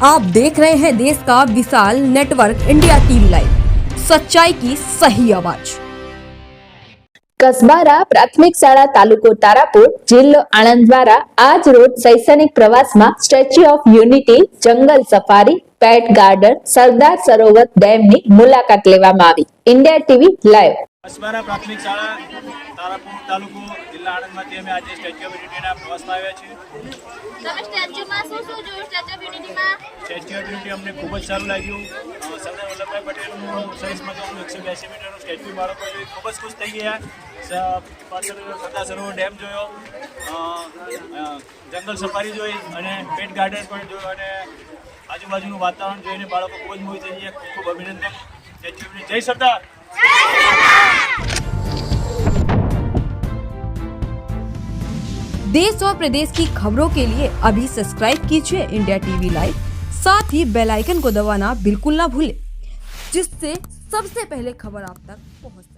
आप देख रहे हैं देश का विशाल नेटवर्क इंडिया टीवी लाइव, सच्चाई की सही आवाज। કસબારા પ્રાથમિક શાળા તાલુકો તારાપુર જિલ્લો આણંદ દ્વારા આજ રોજ શૈક્ષણિક પ્રવાસમાં સ્ટેચ્યુ ઓફ યુનિટી, જંગલ સફારી, પેટ ગાર્ડન, સરદાર સરોવર ડેમની મુલાકાત લેવામાં આવી। India TV live. કસબારા પ્રાથમિક શાળા તારાપુર તાલુકો જિલ્લા આણંદમાંથી અમે આજે સ્ટેચ્યુ ઓફ યુનિટીના પ્રવાસમાં આવ્યા છીએ। તમે સ્ટેચ્યુમાં શું જોયું? સ્ટેચ્યુ ઓફ યુનિટીમાં સ્ટેચ્યુ ઓફ યુનિટી અમને ખૂબ જ સારું લાગ્યું। સરદાર વલ્લભભાઈ પટેલનું સરસ મજાનું 182 મીટરનું સ્ટેચ્યુ બાળકો જોઈ ખૂબ જ ખુશ થઈ ગયા। સરદાર સરોવર ડેમ જોયો, જંગલ સફારી જોઈ અને પેટ ગાર્ડન પણ જોયો અને આજુબાજુનું વાતાવરણ જોઈને બાળકો ખૂબ જ મોહિત થઈ ગયા। ખૂબ ખૂબ અભિનંદન સ્ટેચ્યુ ઓફ યુનિટી। જય સરદાર। देश और प्रदेश की खबरों के लिए अभी सब्सक्राइब कीजिए इंडिया टीवी लाइव, साथ ही बेल आइकन को दबाना बिल्कुल ना भूलें, जिससे सबसे पहले खबर आप तक पहुंचे।